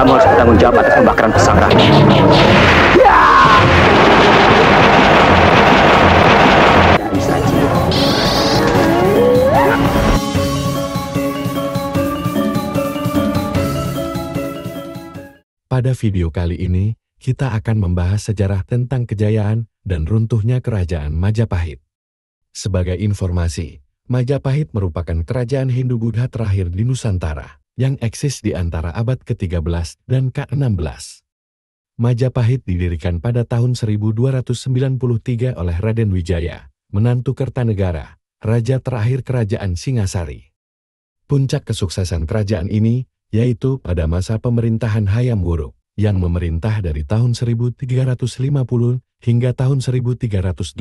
kamu harus bertanggung jawab atas pembakaran pesanggerahan. Dari saja. Pada video kali ini, kita akan membahas sejarah tentang kejayaan dan runtuhnya Kerajaan Majapahit. Sebagai informasi, Majapahit merupakan kerajaan Hindu-Buddha terakhir di Nusantara, yang eksis di antara abad ke-13 dan ke-16. Majapahit didirikan pada tahun 1293 oleh Raden Wijaya, menantu Kertanegara, raja terakhir Kerajaan Singasari. Puncak kesuksesan kerajaan ini yaitu pada masa pemerintahan Hayam Wuruk, yang memerintah dari tahun 1350 hingga tahun 1389.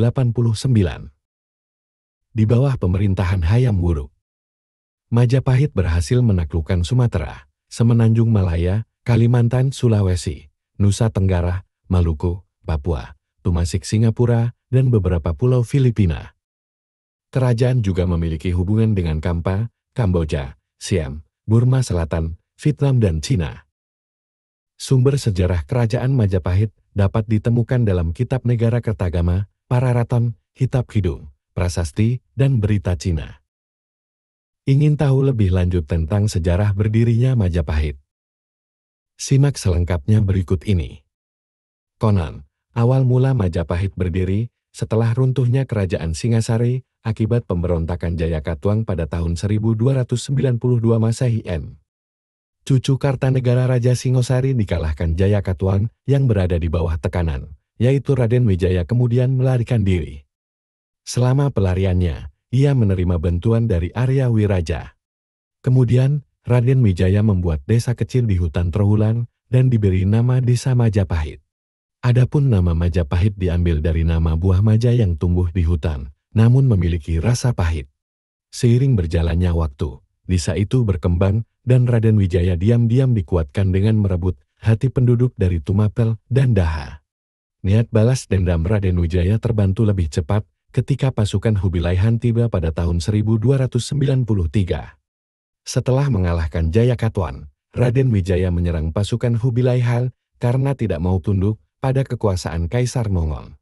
Di bawah pemerintahan Hayam Wuruk, Majapahit berhasil menaklukkan Sumatera, Semenanjung Malaya, Kalimantan, Sulawesi, Nusa Tenggara, Maluku, Papua, Tumasik Singapura, dan beberapa pulau Filipina. Kerajaan juga memiliki hubungan dengan Kamboja, Siam, Burma Selatan, Vietnam, dan Cina. Sumber sejarah Kerajaan Majapahit dapat ditemukan dalam Kitab Negara Kertagama, Pararaton, Kitab Kidung, Prasasti, dan Berita Cina. Ingin tahu lebih lanjut tentang sejarah berdirinya Majapahit? Simak selengkapnya berikut ini. Konon, awal mula Majapahit berdiri setelah runtuhnya Kerajaan Singasari akibat pemberontakan Jayakatwang pada tahun 1292 Masehi N. Cucu Kartanegara Raja Singosari dikalahkan Jayakatwang yang berada di bawah tekanan, yaitu Raden Wijaya kemudian melarikan diri. Selama pelariannya, ia menerima bantuan dari Arya Wiraja. Kemudian, Raden Wijaya membuat desa kecil di hutan Trowulan dan diberi nama Desa Majapahit. Adapun nama Majapahit diambil dari nama buah maja yang tumbuh di hutan, namun memiliki rasa pahit. Seiring berjalannya waktu, desa itu berkembang dan Raden Wijaya diam-diam dikuatkan dengan merebut hati penduduk dari Tumapel dan Daha. Niat balas dendam Raden Wijaya terbantu lebih cepat ketika pasukan Hubilaihan tiba pada tahun 1293. Setelah mengalahkan Jayakatwang, Raden Wijaya menyerang pasukan Hubilaihan karena tidak mau tunduk pada kekuasaan Kaisar Mongol.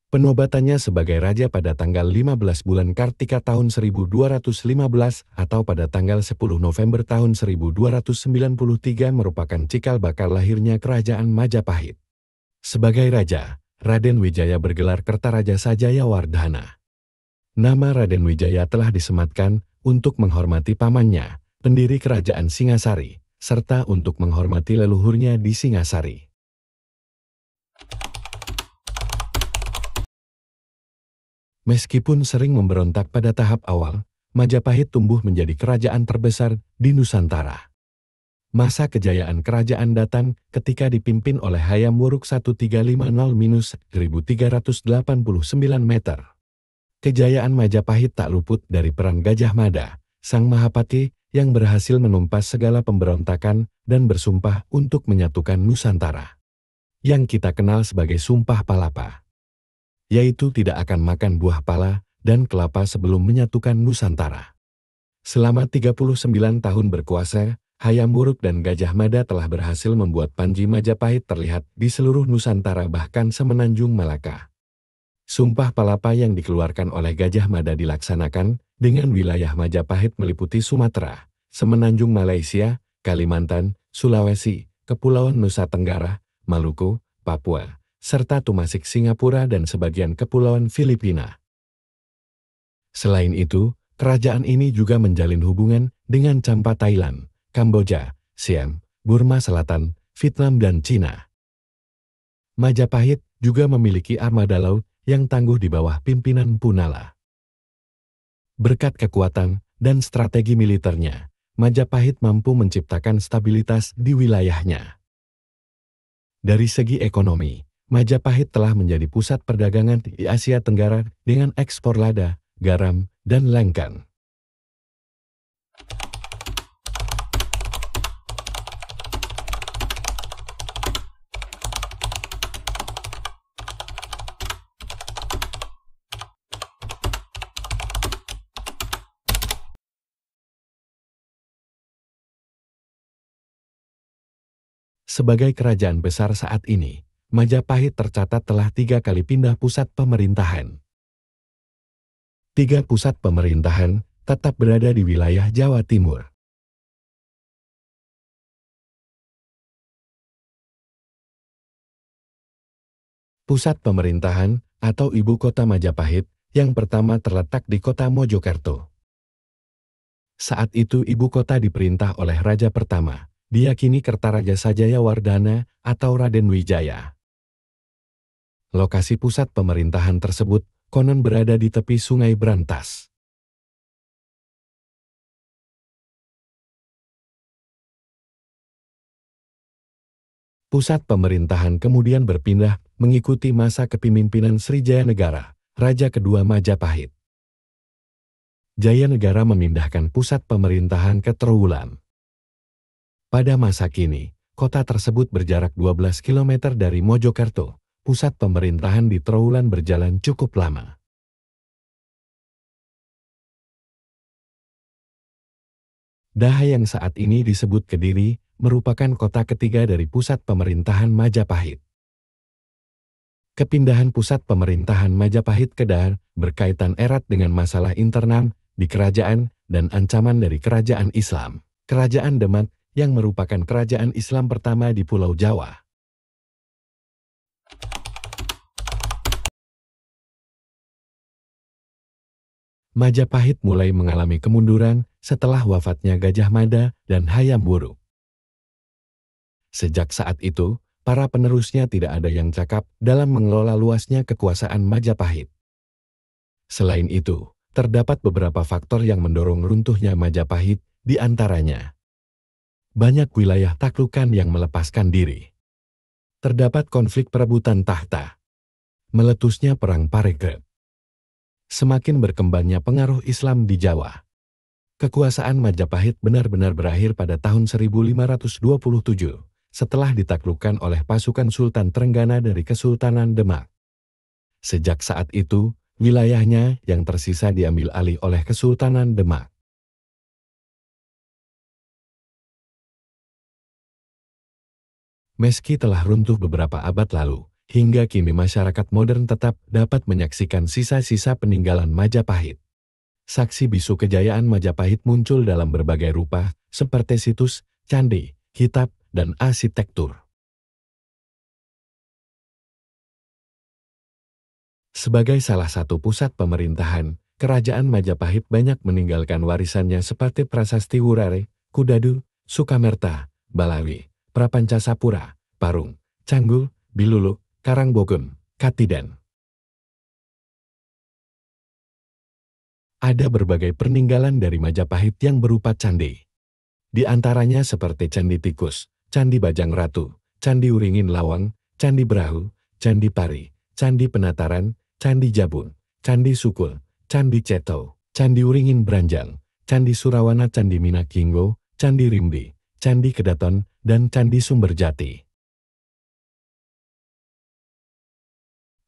Penobatannya sebagai raja pada tanggal 15 bulan Kartika tahun 1215 atau pada tanggal 10 November tahun 1293 merupakan cikal bakal lahirnya Kerajaan Majapahit. Sebagai raja, Raden Wijaya bergelar Kertaraja Sajayawardhana. Nama Raden Wijaya telah disematkan untuk menghormati pamannya, pendiri Kerajaan Singasari, serta untuk menghormati leluhurnya di Singasari. Meskipun sering memberontak pada tahap awal, Majapahit tumbuh menjadi kerajaan terbesar di Nusantara. Masa kejayaan kerajaan datang ketika dipimpin oleh Hayam Wuruk 1350-1389 meter. Kejayaan Majapahit tak luput dari peran Gajah Mada, sang Mahapati yang berhasil menumpas segala pemberontakan dan bersumpah untuk menyatukan Nusantara. Yang kita kenal sebagai Sumpah Palapa, yaitu tidak akan makan buah pala dan kelapa sebelum menyatukan Nusantara. Selama 39 tahun berkuasa, Hayam Wuruk dan Gajah Mada telah berhasil membuat Panji Majapahit terlihat di seluruh Nusantara bahkan Semenanjung Malaka. Sumpah Palapa yang dikeluarkan oleh Gajah Mada dilaksanakan dengan wilayah Majapahit meliputi Sumatera, Semenanjung Malaysia, Kalimantan, Sulawesi, Kepulauan Nusa Tenggara, Maluku, Papua, serta Tumasik Singapura dan sebagian kepulauan Filipina. Selain itu, kerajaan ini juga menjalin hubungan dengan Champa Thailand, Kamboja, Siam, Burma Selatan, Vietnam, dan Cina. Majapahit juga memiliki armada laut yang tangguh di bawah pimpinan Punala. Berkat kekuatan dan strategi militernya, Majapahit mampu menciptakan stabilitas di wilayahnya. Dari segi ekonomi, Majapahit telah menjadi pusat perdagangan di Asia Tenggara dengan ekspor lada, garam, dan lengkan. Sebagai kerajaan besar saat ini, Majapahit tercatat telah 3 kali pindah pusat pemerintahan. 3 pusat pemerintahan tetap berada di wilayah Jawa Timur. Pusat pemerintahan atau ibu kota Majapahit yang pertama terletak di kota Mojokerto. Saat itu ibu kota diperintah oleh Raja pertama, diyakini Kertaraja Sajaya Wardana atau Raden Wijaya. Lokasi pusat pemerintahan tersebut konon berada di tepi Sungai Brantas. Pusat pemerintahan kemudian berpindah mengikuti masa kepemimpinan Srijaya Negara, Raja kedua Majapahit. Jaya Negara memindahkan pusat pemerintahan ke Trowulan. Pada masa kini, kota tersebut berjarak 12 km dari Mojokerto. Pusat pemerintahan di Trowulan berjalan cukup lama. Daha yang saat ini disebut Kediri, merupakan kota ketiga dari pusat pemerintahan Majapahit. Kepindahan pusat pemerintahan Majapahit ke Daha berkaitan erat dengan masalah internal di kerajaan dan ancaman dari kerajaan Islam. Kerajaan Demak yang merupakan kerajaan Islam pertama di Pulau Jawa. Majapahit mulai mengalami kemunduran setelah wafatnya Gajah Mada dan Hayam Wuruk. Sejak saat itu, para penerusnya tidak ada yang cakap dalam mengelola luasnya kekuasaan Majapahit. Selain itu, terdapat beberapa faktor yang mendorong runtuhnya Majapahit, di antaranya banyak wilayah taklukan yang melepaskan diri. Terdapat konflik perebutan tahta. Meletusnya Perang Parekrep. Semakin berkembangnya pengaruh Islam di Jawa. Kekuasaan Majapahit benar-benar berakhir pada tahun 1527. Setelah ditaklukkan oleh pasukan Sultan Trenggana dari Kesultanan Demak. Sejak saat itu, wilayahnya yang tersisa diambil alih oleh Kesultanan Demak. Meski telah runtuh beberapa abad lalu, hingga kini masyarakat modern tetap dapat menyaksikan sisa-sisa peninggalan Majapahit. Saksi bisu kejayaan Majapahit muncul dalam berbagai rupa, seperti situs, candi, kitab, dan arsitektur. Sebagai salah satu pusat pemerintahan, kerajaan Majapahit banyak meninggalkan warisannya seperti Prasasti Wurare, Kudadu, Sukamerta, Balawi, Prapancasapura, Parung, Canggul, Bilulu, Karangbogem, Katiden. Ada berbagai peninggalan dari Majapahit yang berupa candi. Di antaranya seperti Candi Tikus, Candi Bajang Ratu, Candi Uringin Lawang, Candi Brahu, Candi Pari, Candi Penataran, Candi Jabun, Candi Sukul, Candi Ceto, Candi Uringin Branjang, Candi Surawana, Candi Minakinggo, Candi Rimbi, Candi Kedaton, dan Candi Sumberjati.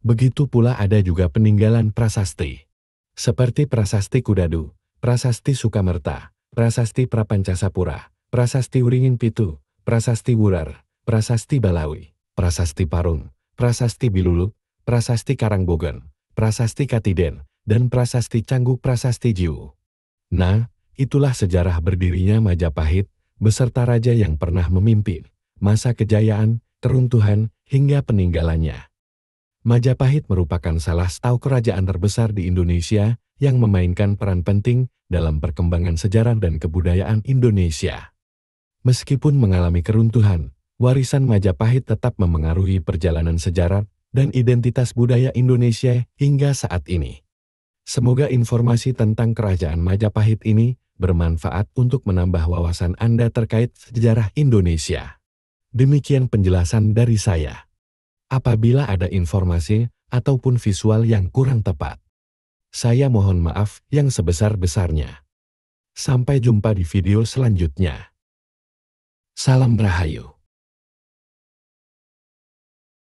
Begitu pula ada juga peninggalan prasasti, seperti Prasasti Kudadu, Prasasti Sukamerta, Prasasti Prapancasapura, Prasasti Uringin Pitu, Prasasti Wurar, Prasasti Balawi, Prasasti Parung, Prasasti Bilulu, Prasasti Karangbogen, Prasasti Katiden, dan Prasasti Canggu Prasasti Jiwu. Nah, itulah sejarah berdirinya Majapahit, beserta raja yang pernah memimpin, masa kejayaan, keruntuhan, hingga peninggalannya. Majapahit merupakan salah satu kerajaan terbesar di Indonesia yang memainkan peran penting dalam perkembangan sejarah dan kebudayaan Indonesia. Meskipun mengalami keruntuhan, warisan Majapahit tetap memengaruhi perjalanan sejarah dan identitas budaya Indonesia hingga saat ini. Semoga informasi tentang kerajaan Majapahit ini bermanfaat untuk menambah wawasan Anda terkait sejarah Indonesia. Demikian penjelasan dari saya. Apabila ada informasi ataupun visual yang kurang tepat, saya mohon maaf yang sebesar-besarnya. Sampai jumpa di video selanjutnya. Salam Rahayu.